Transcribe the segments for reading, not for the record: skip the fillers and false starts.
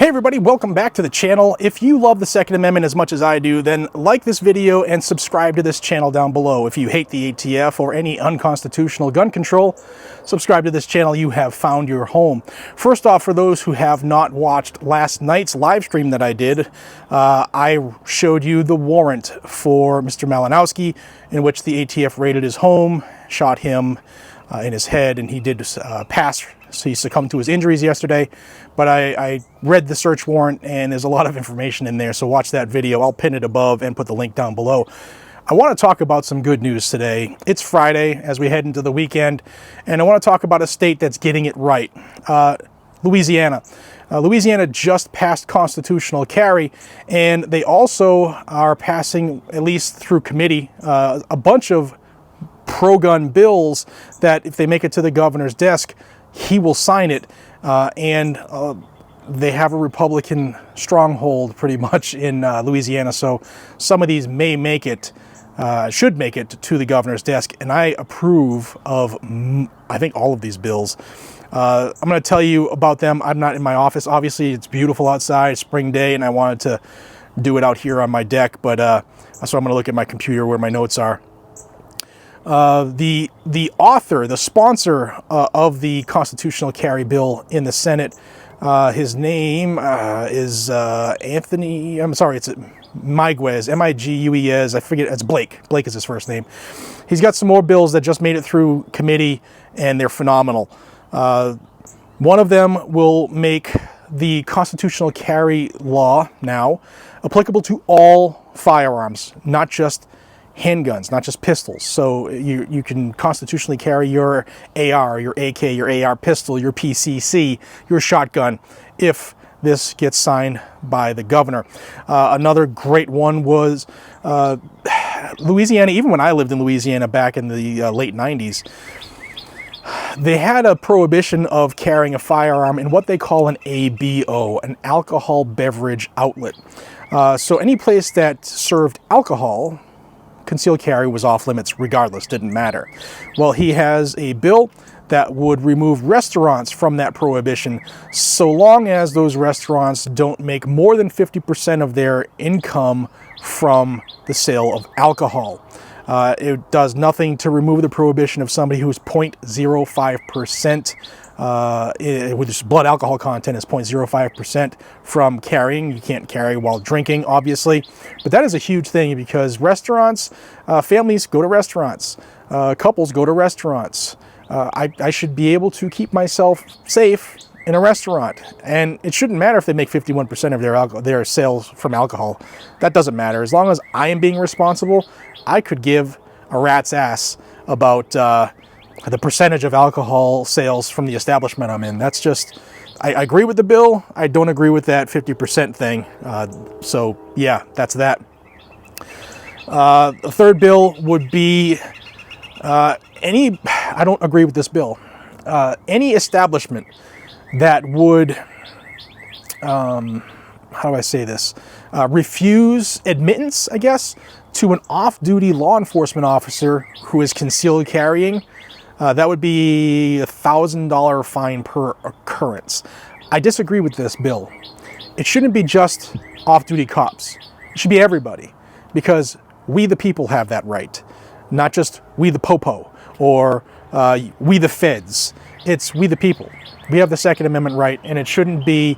Hey everybody, welcome back to the channel. If you love the Second Amendment as much as I do, then like this video and subscribe to this channel down below. If you hate the ATF or any unconstitutional gun control, subscribe to this channel. You have found your home. First off, for those who have not watched last night's live stream that I did, I showed you the warrant for Mr. Malinowski, in which the ATF raided his home, shot him in his head, and he did pass. So he succumbed to his injuries yesterday, but I read the search warrant and there's a lot of information in there, so watch that video. I'll pin it above and put the link down below. I want to talk about some good news today. It's Friday as we head into the weekend, and I want to talk about a state that's getting it right. Louisiana. Louisiana just passed constitutional carry, and they also are passing, at least through committee, a bunch of pro-gun bills that if they make it to the governor's desk, he will sign it, and they have a Republican stronghold pretty much in Louisiana, so some of these may make it, should make it to the governor's desk, and I approve of, I think, all of these bills. I'm going to tell you about them. I'm not in my office. Obviously, it's beautiful outside, spring day, and I wanted to do it out here on my deck, but so I'm going to look at my computer where my notes are. The author, the sponsor of the constitutional carry bill in the Senate, his name is Anthony, I'm sorry, it's Miguez, M-I-G-U-E-Z, I forget, it's Blake. Blake is his first name. He's got some more bills that just made it through committee, and they're phenomenal. One of them will make the constitutional carry law now applicable to all firearms, not just handguns, not just pistols. So you can constitutionally carry your AR, your AK, your AR pistol, your PCC, your shotgun, if this gets signed by the governor. Another great one was Louisiana. Even when I lived in Louisiana back in the late 90s, they had a prohibition of carrying a firearm in what they call an ABO, an alcohol beverage outlet. So any place that served alcohol, concealed carry was off limits regardless, didn't matter. Well, he has a bill that would remove restaurants from that prohibition so long as those restaurants don't make more than 50% of their income from the sale of alcohol. It does nothing to remove the prohibition of somebody who's 0.05%, with his blood alcohol content is 0.05% from carrying. You can't carry while drinking, obviously, but that is a huge thing because restaurants, families go to restaurants, couples go to restaurants. I should be able to keep myself safe in a restaurant, and it shouldn't matter if they make 51% of their sales from alcohol. That doesn't matter. As long as I am being responsible, I could give a rat's ass about the percentage of alcohol sales from the establishment I'm in. That's just, I agree with the bill. I don't agree with that 50% thing. So yeah, that's that. The third bill would be I don't agree with this bill. Any establishment that would, how do I say this? Refuse admittance, I guess, to an off-duty law enforcement officer who is concealed carrying, that would be a $1,000 fine per occurrence. I disagree with this bill. It shouldn't be just off-duty cops. It should be everybody, because we the people have that right, not just we the popo or we the feds. It's we the people. We have the Second Amendment right, and it shouldn't be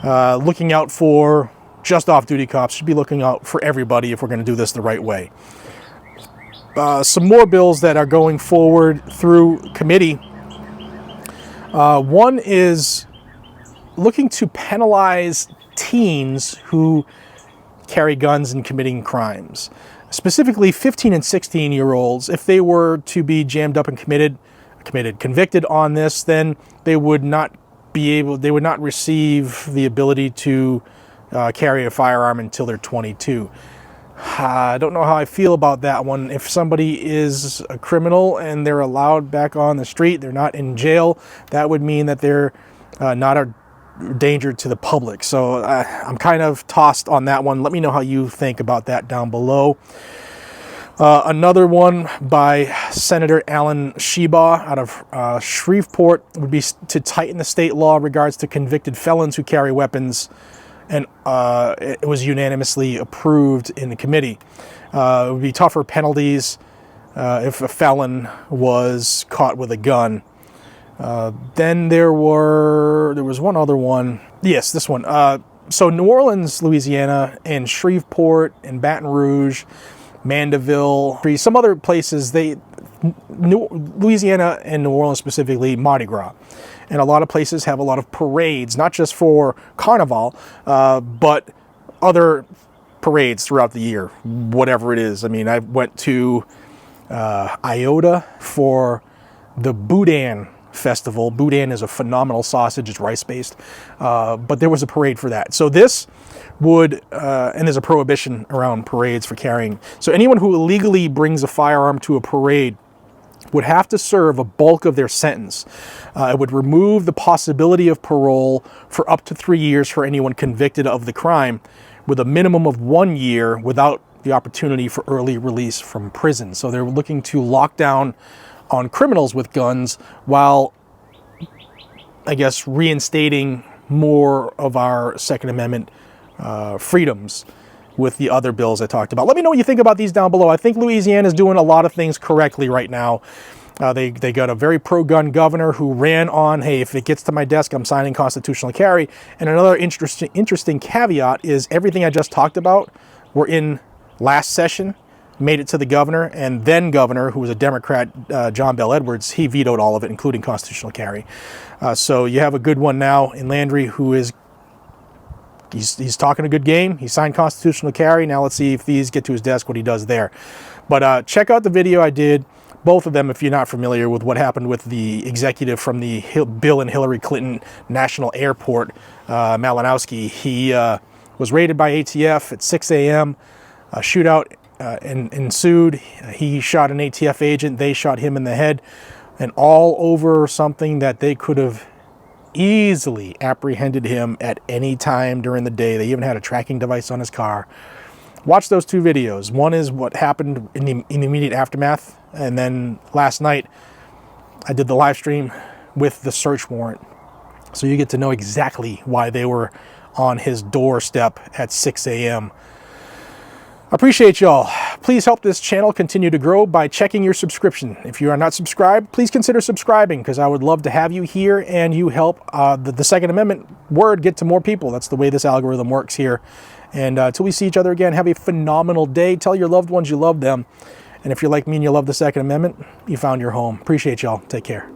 looking out for just off-duty cops. It should be looking out for everybody if we're going to do this the right way. Some more bills that are going forward through committee. One is looking to penalize teens who carry guns and committing crimes. Specifically 15 and 16-year-olds. If they were to be jammed up and convicted on this, then they would not receive the ability to carry a firearm until they're 22. I don't know how I feel about that one. If somebody is a criminal and they're allowed back on the street, they're not in jail, that would mean that they're not a danger to the public. So I'm kind of tossed on that one. Let me know how you think about that down below. Another one by Senator Alan Sheba out of Shreveport would be to tighten the state law in regards to convicted felons who carry weapons, and it was unanimously approved in the committee. It would be tougher penalties if a felon was caught with a gun. Then there was one other one. Yes, this one. So New Orleans, Louisiana, and Shreveport, and Baton Rouge, Mandeville, some other places, Louisiana and New Orleans specifically, Mardi Gras. And a lot of places have a lot of parades, not just for Carnival, but other parades throughout the year, whatever it is. I mean, I went to Iota for the Boudin Festival. Boudin is a phenomenal sausage. It's rice-based. But there was a parade for that. So this would, and there's a prohibition around parades for carrying. So anyone who illegally brings a firearm to a parade would have to serve a bulk of their sentence. It would remove the possibility of parole for up to 3 years for anyone convicted of the crime, with a minimum of 1 year without the opportunity for early release from prison. So they're looking to lock down on criminals with guns while, I guess, reinstating more of our Second Amendment freedoms with the other bills I talked about. Let me know what you think about these down below. I think Louisiana is doing a lot of things correctly right now. They got a very pro-gun governor who ran on, hey, if it gets to my desk, I'm signing constitutional carry. And another interesting caveat is everything I just talked about were in last session, made it to the governor, and then governor, who was a Democrat, John Bel Edwards, he vetoed all of it, including constitutional carry. So you have a good one now in Landry, who is he's talking a good game. He signed constitutional carry. Now let's see if these get to his desk, what he does there. But check out the video I did, both of them, if you're not familiar with what happened with the executive from the Bill and Hillary Clinton National Airport, Malinowski. He was raided by ATF at 6 a.m. A shootout ensued. He shot an ATF agent. They shot him in the head, and all over something that they could have easily apprehended him at any time during the day. They even had a tracking device on his car. Watch those two videos. One is what happened in the immediate aftermath, and then last night I did the live stream with the search warrant, so you get to know exactly why they were on his doorstep at 6 a.m. I appreciate y'all. Please help this channel continue to grow by checking your subscription. If you are not subscribed, please consider subscribing, because I would love to have you here and you help the Second Amendment word get to more people. That's the way this algorithm works here. And until we see each other again, have a phenomenal day. Tell your loved ones you love them. And if you're like me and you love the Second Amendment, you found your home. Appreciate y'all. Take care.